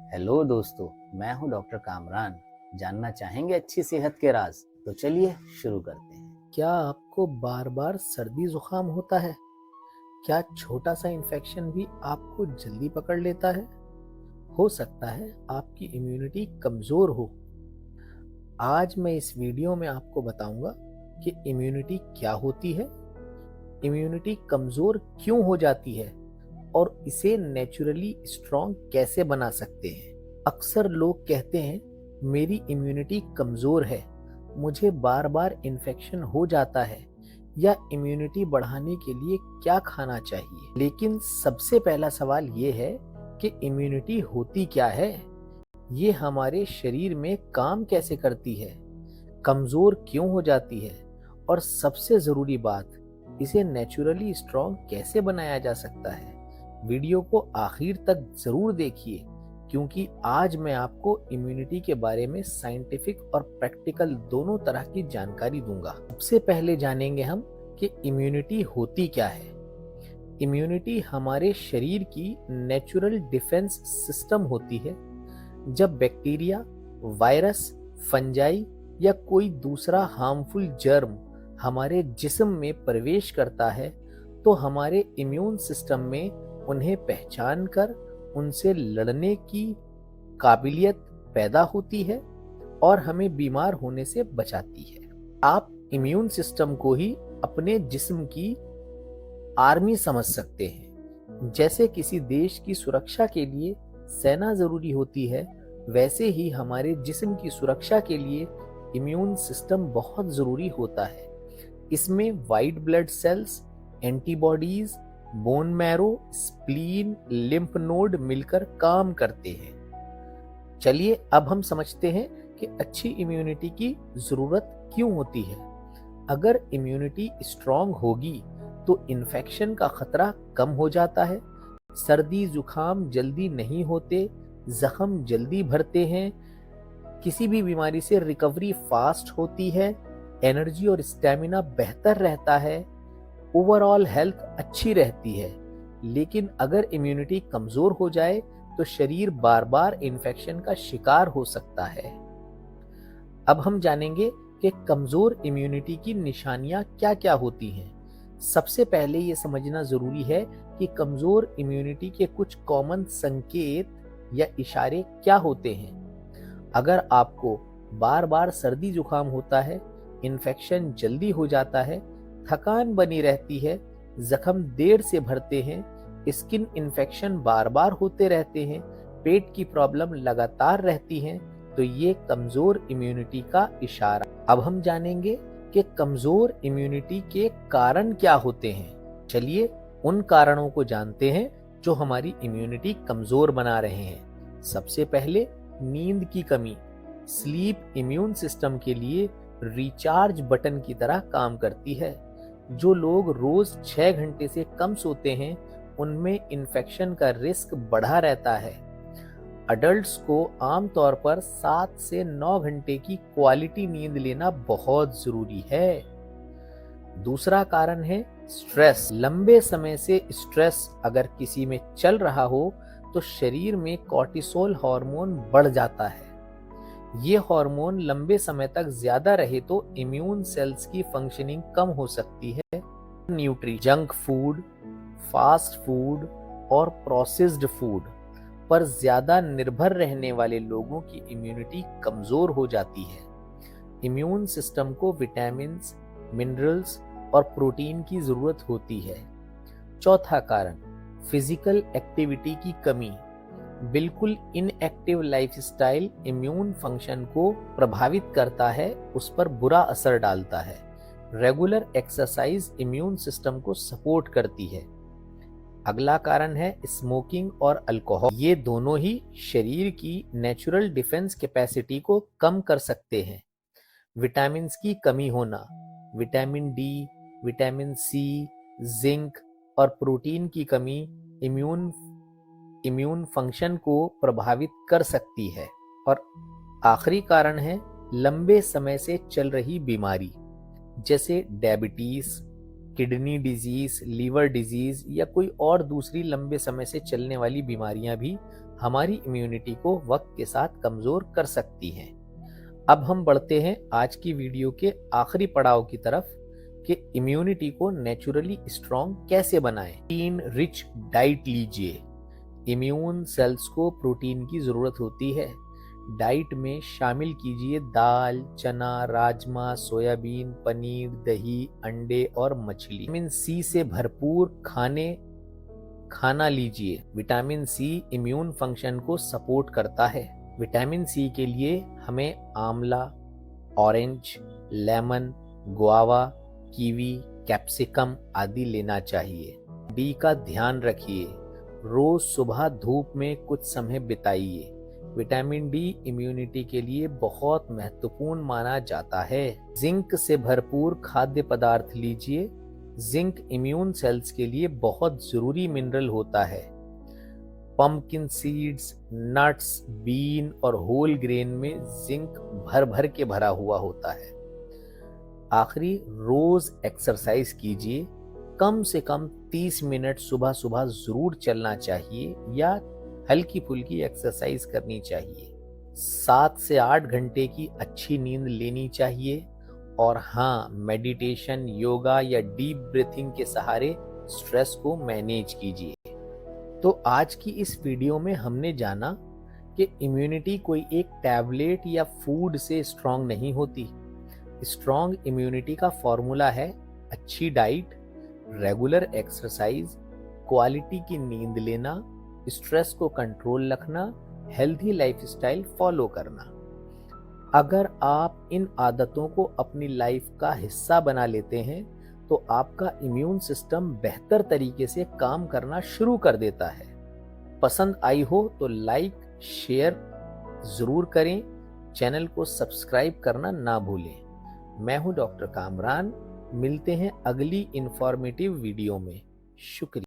Hello दोस्तों, मैं हूं डॉक्टर कामरान। जानना चाहेंगे अच्छी सेहत के राज? तो चलिए शुरू करते हैं। क्या आपको बार बार सर्दी जुकाम होता है? क्या छोटा सा इन्फेक्शन भी आपको जल्दी पकड़ लेता है? हो सकता है आपकी इम्यूनिटी कमजोर हो। आज मैं इस वीडियो में आपको बताऊंगा कि इम्यूनिटी क्या होती है, इम्यूनिटी कमजोर क्यों हो जाती है और इसे नेचुरली स्ट्रॉन्ग कैसे बना सकते हैं। अक्सर लोग कहते हैं मेरी इम्यूनिटी कमजोर है, मुझे बार बार इन्फेक्शन हो जाता है, या इम्यूनिटी बढ़ाने के लिए क्या खाना चाहिए। लेकिन सबसे पहला सवाल ये है कि इम्यूनिटी होती क्या है, ये हमारे शरीर में काम कैसे करती है, कमजोर क्यों हो जाती है, और सबसे जरूरी बात, इसे नेचुरली स्ट्रॉन्ग कैसे बनाया जा सकता है। वीडियो को आखिर तक जरूर देखिए, क्योंकि आज मैं आपको इम्यूनिटी के बारे में साइंटिफिक और प्रैक्टिकल दोनों तरह की जानकारी दूंगा। सबसे पहले जानेंगे हम कि इम्यूनिटी होती क्या है। इम्यूनिटी हमारे शरीर की नेचुरल डिफेंस सिस्टम होती है। जब बैक्टीरिया, वायरस, फंजाई या कोई दूसरा हार्मफुल जर्म हमारे जिस्म में प्रवेश करता है, तो हमारे इम्यून सिस्टम में उन्हें पहचान कर उनसे लड़ने की काबिलियत पैदा होती है और हमें बीमार होने से बचाती है। आप इम्यून सिस्टम को ही अपने जिस्म की आर्मी समझ सकते हैं। जैसे किसी देश की सुरक्षा के लिए सेना जरूरी होती है, वैसे ही हमारे जिस्म की सुरक्षा के लिए इम्यून सिस्टम बहुत जरूरी होता है। इसमें white blood cells, antibodies, bone marrow, spleen, lymph node मिलकर काम करते हैं। चलिए अब हम समझते हैं कि अच्छी इम्यूनिटी की जरूरत क्यों होती है। अगर इम्यूनिटी स्ट्रांग होगी तो इन्फेक्शन का खतरा कम हो जाता है, सर्दी जुकाम जल्दी नहीं होते, जख्म जल्दी भरते हैं, किसी भी बीमारी से रिकवरी फास्ट होती है, एनर्जी और स्टेमिना बेहतर रहता है, ओवरऑल हेल्थ अच्छी रहती है। लेकिन अगर इम्यूनिटी कमजोर हो जाए तो शरीर बार बार इन्फेक्शन का शिकार हो सकता है। अब हम जानेंगे कि कमजोर इम्यूनिटी की निशानियां क्या क्या होती हैं। सबसे पहले ये समझना जरूरी है कि कमजोर इम्यूनिटी के कुछ कॉमन संकेत या इशारे क्या होते हैं। अगर आपको बार बार सर्दी जुकाम होता है, इन्फेक्शन जल्दी हो जाता है, थकान बनी रहती है, जख्म देर से भरते हैं, स्किन इन्फेक्शन बार बार होते रहते हैं, पेट की प्रॉब्लम लगातार रहती हैं, तो ये कमजोर इम्यूनिटी का इशारा। अब हम जानेंगे कि कमजोर इम्यूनिटी के कारण क्या होते हैं। चलिए उन कारणों को जानते हैं जो हमारी इम्यूनिटी कमजोर बना रहे हैं। सबसे पहले नींद की कमी। स्लीप इम्यून सिस्टम के लिए रिचार्ज बटन की तरह काम करती है। जो लोग रोज 6 घंटे से कम सोते हैं, उनमें इन्फेक्शन का रिस्क बढ़ा रहता है। अडल्ट्स को आमतौर पर 7 से 9 घंटे की क्वालिटी नींद लेना बहुत जरूरी है। दूसरा कारण है स्ट्रेस। लंबे समय से स्ट्रेस अगर किसी में चल रहा हो तो शरीर में कॉर्टिसोल हार्मोन बढ़ जाता है। ये हार्मोन लंबे समय तक ज्यादा रहे तो इम्यून सेल्स की फंक्शनिंग कम हो सकती है। जंक फूड, फास्ट फूड और प्रोसेस्ड फूड पर ज्यादा निर्भर रहने वाले लोगों की इम्यूनिटी कमजोर हो जाती है। इम्यून सिस्टम को विटामिन, मिनरल्स और प्रोटीन की जरूरत होती है। चौथा कारण फिजिकल एक्टिविटी की कमी। बिल्कुल इनएक्टिव लाइफस्टाइल इम्यून फंक्शन को प्रभावित करता है, उस पर बुरा असर डालता है। रेगुलर एक्सरसाइज इम्यून सिस्टम को सपोर्ट करती है। अगला कारण है स्मोकिंग और अल्कोहल। ये दोनों ही शरीर की नेचुरल डिफेंस कैपेसिटी को कम कर सकते हैं। विटामिन की कमी होना, vitamin D, vitamin C, zinc और प्रोटीन की कमी इम्यून फंक्शन को प्रभावित कर सकती है। और आखिरी कारण है लंबे समय से चल रही बीमारी, जैसे diabetes, kidney disease, liver disease या कोई और दूसरी लंबे समय से चलने वाली बीमारियां भी हमारी इम्यूनिटी को वक्त के साथ कमजोर कर सकती हैं। अब हम बढ़ते हैं आज की वीडियो के आखिरी पड़ाव की तरफ कि इम्यूनिटी को नेचुरली स्ट्रॉन्ग कैसे बनाएं। प्रोटीन रिच डाइट लीजिए। इम्यून सेल्स को प्रोटीन की जरूरत होती है। डाइट में शामिल कीजिए दाल, चना, राजमा, सोयाबीन, पनीर, दही, अंडे और मछली। विटामिन सी से भरपूर खाना लीजिए। विटामिन सी इम्यून फंक्शन को सपोर्ट करता है। विटामिन सी के लिए हमें आंवला, orange, lemon, guava, kiwi, capsicum आदि लेना चाहिए। डी का ध्यान रखिए। रोज सुबह धूप में कुछ समय बिताइए। विटामिन डी इम्यूनिटी के लिए बहुत महत्वपूर्ण माना जाता है। जिंक से भरपूर खाद्य पदार्थ लीजिए। जिंक इम्यून सेल्स के लिए बहुत जरूरी मिनरल होता है। पंपकिन सीड्स, नट्स, बीन और होल ग्रेन में जिंक भर भर के भरा हुआ होता है। आखिरी, रोज एक्सरसाइज कीजिए। कम से कम 30 मिनट सुबह सुबह जरूर चलना चाहिए या हल्की फुल्की एक्सरसाइज करनी चाहिए। 7 से 8 घंटे की अच्छी नींद लेनी चाहिए। और हाँ, मेडिटेशन, योगा या डीप ब्रीथिंग के सहारे स्ट्रेस को मैनेज कीजिए। तो आज की इस वीडियो में हमने जाना कि इम्यूनिटी कोई एक टैबलेट या फूड से स्ट्रांग नहीं होती। स्ट्रांग इम्यूनिटी का फॉर्मूला है अच्छी डाइट, रेगुलर एक्सरसाइज, क्वालिटी की नींद लेना, स्ट्रेस को कंट्रोल रखना, हेल्दी लाइफस्टाइल फॉलो करना। अगर आप इन आदतों को अपनी लाइफ का हिस्सा बना लेते हैं तो आपका इम्यून सिस्टम बेहतर तरीके से काम करना शुरू कर देता है। पसंद आई हो तो लाइक, शेयर जरूर करें। चैनल को सब्सक्राइब करना ना भूलें। मैं हूं डॉक्टर कामरान। मिलते हैं अगली इंफॉर्मेटिव वीडियो में। शुक्रिया।